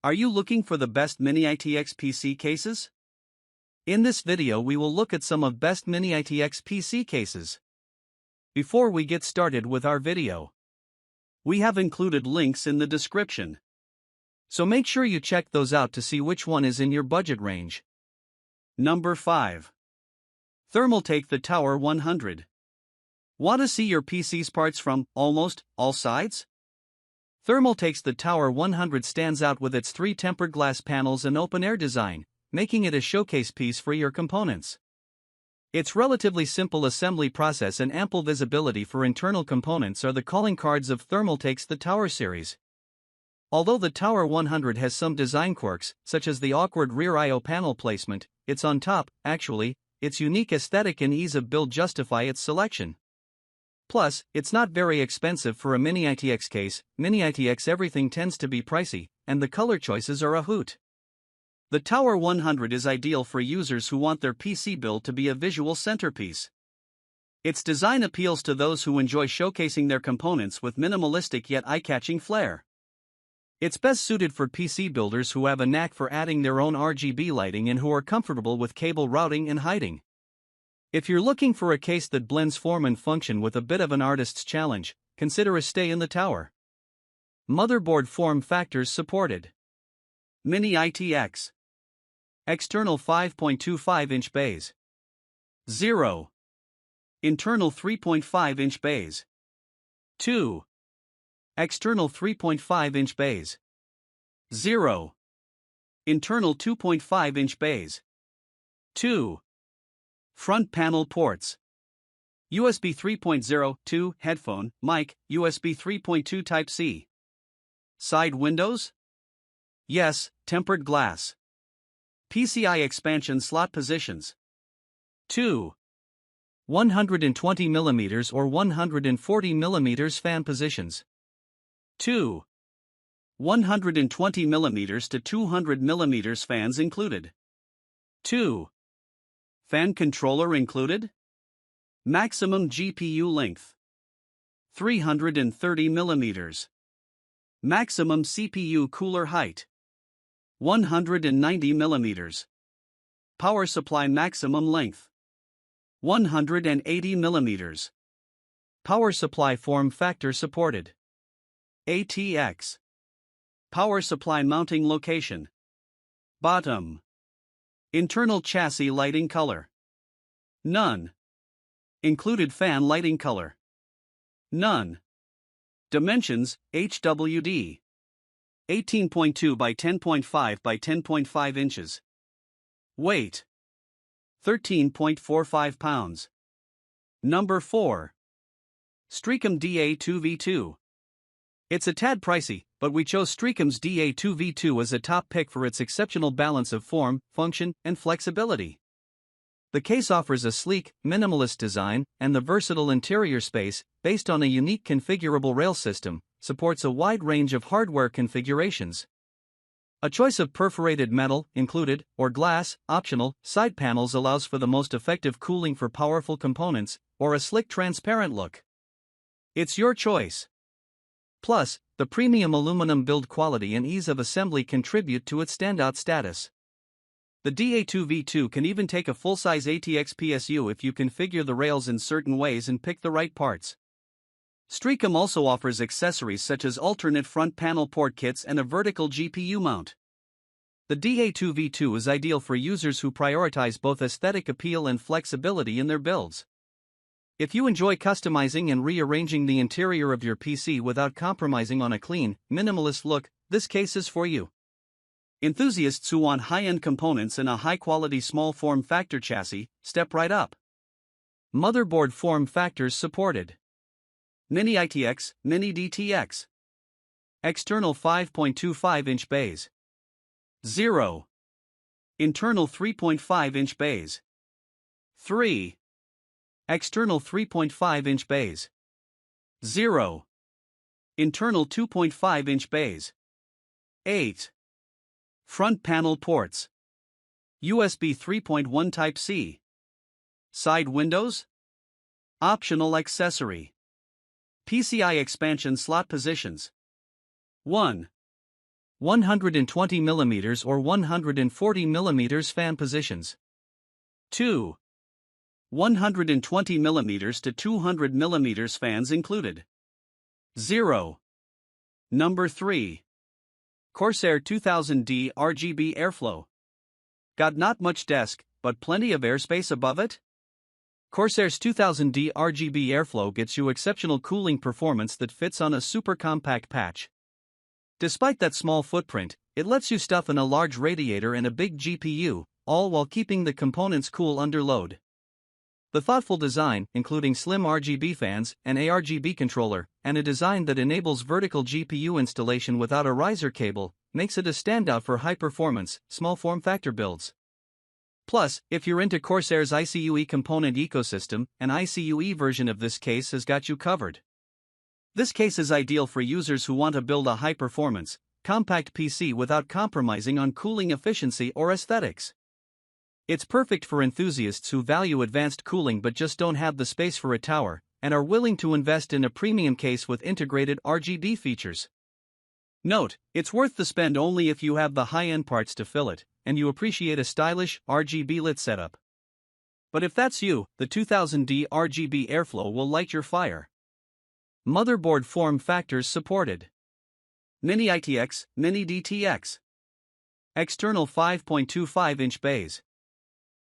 Are you looking for the best mini ITX PC cases? In this video we will look at some of best mini ITX PC cases. Before we get started with our video, we have included links in the description. So make sure you check those out to see which one is in your budget range. Number 5. Thermaltake The Tower 100. Want to see your PC's parts from almost all sides? Thermaltake's The Tower 100 stands out with its 3 tempered glass panels and open-air design, making it a showcase piece for your components. Its relatively simple assembly process and ample visibility for internal components are the calling cards of Thermaltake's The Tower series. Although the Tower 100 has some design quirks, such as the awkward rear I/O panel placement, its unique aesthetic and ease of build justify its selection. Plus, it's not very expensive for a mini ITX case. Mini ITX everything tends to be pricey, and the color choices are a hoot. The Tower 100 is ideal for users who want their PC build to be a visual centerpiece. Its design appeals to those who enjoy showcasing their components with minimalistic yet eye-catching flair. It's best suited for PC builders who have a knack for adding their own RGB lighting and who are comfortable with cable routing and hiding. If you're looking for a case that blends form and function with a bit of an artist's challenge, consider a stay in the Tower. Motherboard form factors supported. Mini ITX. External 5.25-inch bays. 0. Internal 3.5-inch bays. 2. External 3.5-inch bays. 0. Internal 2.5-inch bays. 2. Front panel ports. USB 3.0, 2, headphone, mic, USB 3.2 Type-C. Side windows? Yes, tempered glass. PCI expansion slot positions. 2. 120mm or 140mm fan positions. 2. 120mm to 200mm fans included. 2. Fan controller included? Maximum GPU length 330mm. Maximum CPU cooler height 190mm. Power supply maximum length 180mm. Power supply form factor supported. ATX. Power supply mounting location. Bottom. Internal chassis lighting color. None. Included fan lighting color. None. Dimensions, HWD. 18.2 by 10.5 by 10.5 inches. Weight. 13.45 pounds. Number 4. Streacom DA2 V2. It's a tad pricey, but we chose Streacom's DA2 V2 as a top pick for its exceptional balance of form, function, and flexibility. The case offers a sleek, minimalist design, and the versatile interior space, based on a unique configurable rail system, supports a wide range of hardware configurations. A choice of perforated metal, included, or glass, optional, side panels allows for the most effective cooling for powerful components, or a slick transparent look. It's your choice. Plus, the premium aluminum build quality and ease of assembly contribute to its standout status. The DA2 V2 can even take a full-size ATX PSU if you configure the rails in certain ways and pick the right parts. Streacom also offers accessories such as alternate front panel port kits and a vertical GPU mount. The DA2 V2 is ideal for users who prioritize both aesthetic appeal and flexibility in their builds. If you enjoy customizing and rearranging the interior of your PC without compromising on a clean, minimalist look, this case is for you. Enthusiasts who want high-end components and a high-quality small form factor chassis, step right up. Motherboard form factors supported. Mini ITX, Mini DTX. External 5.25-inch bays. 0. Internal 3.5-inch bays. 3. External 3.5-inch bays. 0. Internal 2.5-inch bays. 8. Front panel ports. USB 3.1 Type-C. Side windows? Optional accessory. PCI expansion slot positions. 1. 120mm or 140mm fan positions. 2. 120mm to 200mm fans included. 0. Number 3. Corsair 2000D RGB Airflow. Got not much desk, but plenty of airspace above it? Corsair's 2000D RGB Airflow gets you exceptional cooling performance that fits on a super compact patch. Despite that small footprint, it lets you stuff in a large radiator and a big GPU, all while keeping the components cool under load. The thoughtful design, including slim RGB fans, an ARGB controller, and a design that enables vertical GPU installation without a riser cable, makes it a standout for high-performance, small form factor builds. Plus, if you're into Corsair's ICUE component ecosystem, an ICUE version of this case has got you covered. This case is ideal for users who want to build a high-performance, compact PC without compromising on cooling efficiency or aesthetics. It's perfect for enthusiasts who value advanced cooling but just don't have the space for a tower, and are willing to invest in a premium case with integrated RGB features. Note, it's worth the spend only if you have the high-end parts to fill it, and you appreciate a stylish, RGB lit setup. But if that's you, the 2000D RGB Airflow will light your fire. Motherboard form factors supported. Mini ITX, Mini DTX. External 5.25-inch bays.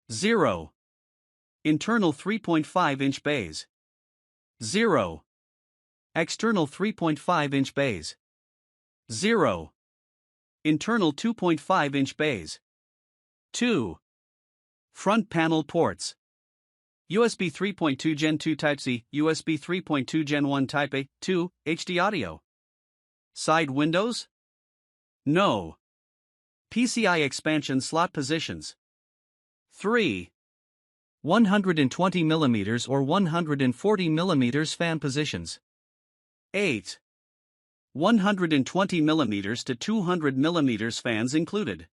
0. Internal 3.5-inch bays. 0. External 3.5-inch bays. 0. Internal 2.5-inch bays. 2. Front panel ports. USB 3.2 Gen 2 Type-C, USB 3.2 Gen 1 Type-A, 2, HD audio. Side windows? No. PCI expansion slot positions. 3. 120mm or 140mm fan positions. 8. 120mm to 200mm fans included.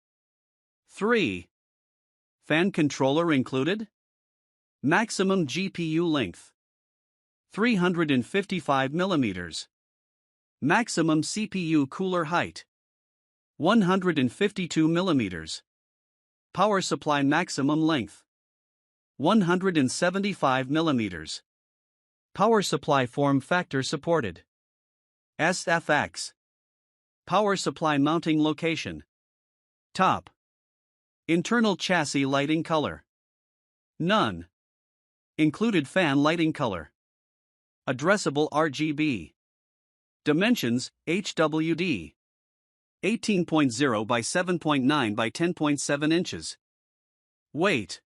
3. Fan controller included? Maximum GPU length 355mm. Maximum CPU cooler height 152mm. Power supply maximum length 175mm. Power supply form factor supported. SFX. Power supply mounting location. Top. Internal chassis lighting color. None. Included fan lighting color. Addressable RGB. Dimensions, HWD. 18.0 by 7.9 by 10.7 inches. Weight.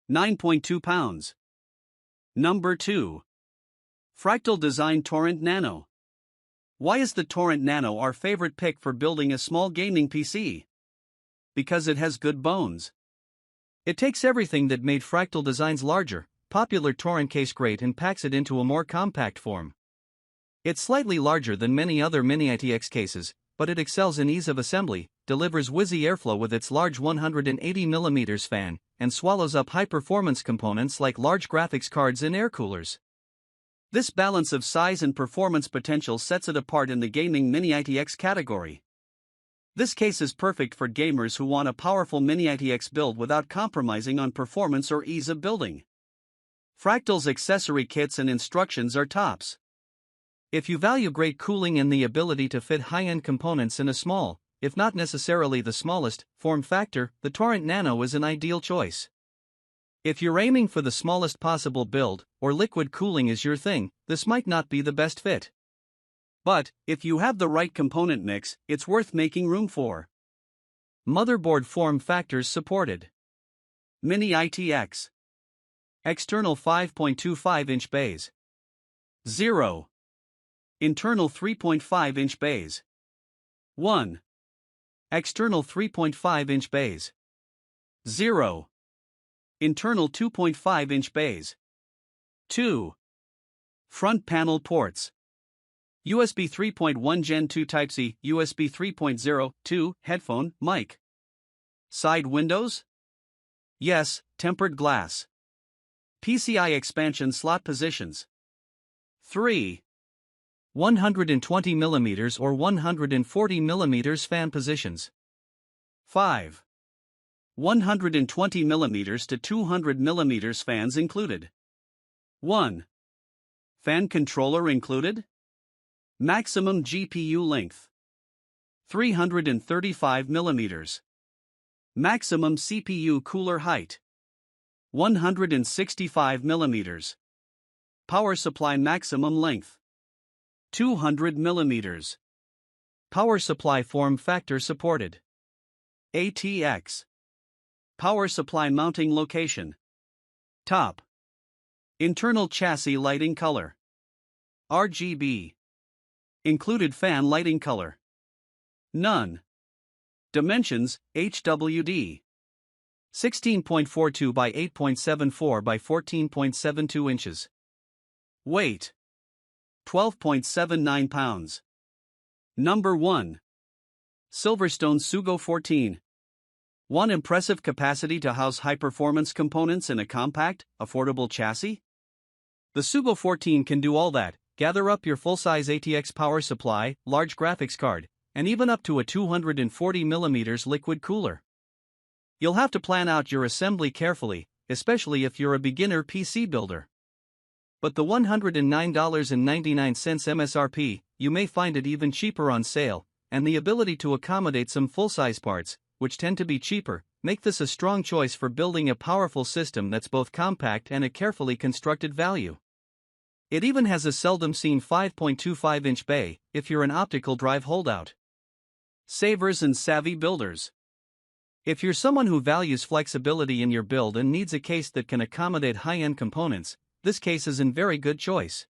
9.2 pounds. Number 2. Fractal Design Torrent Nano. Why is the Torrent Nano our favorite pick for building a small gaming PC? Because it has good bones. It takes everything that made Fractal Design's larger, popular Torrent case great and packs it into a more compact form. It's slightly larger than many other mini ITX cases, but it excels in ease of assembly, delivers whizzy airflow with its large 180mm fan, and swallows up high-performance components like large graphics cards and air coolers. This balance of size and performance potential sets it apart in the gaming mini ITX category. This case is perfect for gamers who want a powerful mini ITX build without compromising on performance or ease of building. Fractal's accessory kits and instructions are tops. If you value great cooling and the ability to fit high-end components in a small, if not necessarily the smallest, form factor, the Torrent Nano is an ideal choice. If you're aiming for the smallest possible build, or liquid cooling is your thing, this might not be the best fit. But, if you have the right component mix, it's worth making room for. Motherboard form factors supported. Mini ITX. External 5.25-inch bays. 0. Internal 3.5-inch bays. 1. External 3.5-inch bays. 0. Internal 2.5-inch bays. 2. Front panel ports. USB 3.1 Gen 2 Type-C, USB 3.0, 2, headphone, mic. Side windows? Yes, tempered glass. PCI expansion slot positions. 3. 120 mm or 140 mm fan positions. 5. 120 mm to 200 mm fans included. 1. Fan controller included. Maximum GPU length 335 mm. Maximum CPU cooler height 165 mm. Power supply maximum length 200 mm. Power supply form factor supported. ATX. Power supply mounting location. Top. Internal chassis lighting color. RGB. Included fan lighting color. None. Dimensions, HWD. 16.42 by 8.74 by 14.72 inches. Weight. 12.79 pounds. Number 1. SilverStone Sugo 14. Want impressive capacity to house high-performance components in a compact, affordable chassis? The Sugo 14 can do all that. Gather up your full-size ATX power supply, large graphics card, and even up to a 240mm liquid cooler. You'll have to plan out your assembly carefully, especially if you're a beginner PC builder. But the $109.99 MSRP, you may find it even cheaper on sale, and the ability to accommodate some full-size parts, which tend to be cheaper, make this a strong choice for building a powerful system that's both compact and a carefully constructed value. It even has a seldom-seen 5.25-inch bay, if you're an optical drive holdout. Savers and savvy builders. If you're someone who values flexibility in your build and needs a case that can accommodate high-end components, this case is in very good choice.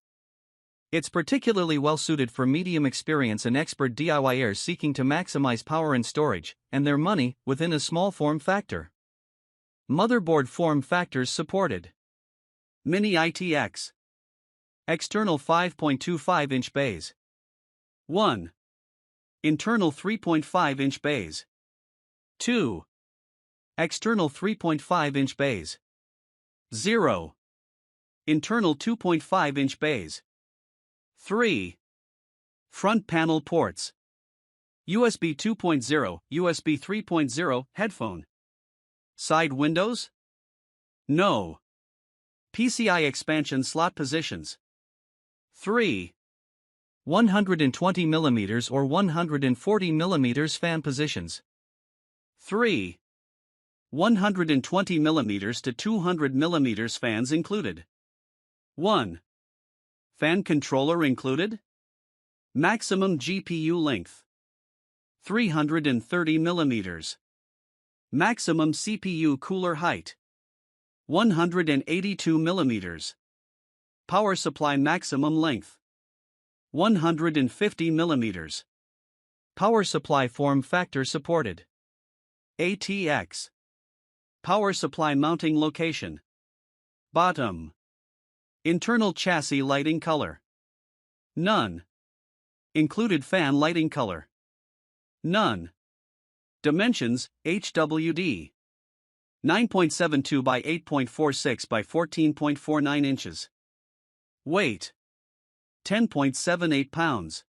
It's particularly well-suited for medium experience and expert DIYers seeking to maximize power and storage, and their money, within a small form factor. Motherboard form factors supported. Mini ITX. External 5.25-inch bays. 1. Internal 3.5-inch bays. 2. External 3.5-inch bays. 0. Internal 2.5-inch bays. 3. Front panel ports. USB 2.0, USB 3.0, headphone. Side windows? No. PCI expansion slot positions. 3. 120mm or 140mm fan positions. 3. 120mm to 200mm fans included. 1. Fan controller included. Maximum GPU length 330mm. Maximum CPU cooler height 182mm. Power supply maximum length 150mm. Power supply form factor supported. ATX. Power supply mounting location. Bottom. Internal chassis lighting color. None. Included fan lighting color. None. Dimensions, HWD. 9.72 by 8.46 by 14.49 inches. Weight. 10.78 pounds.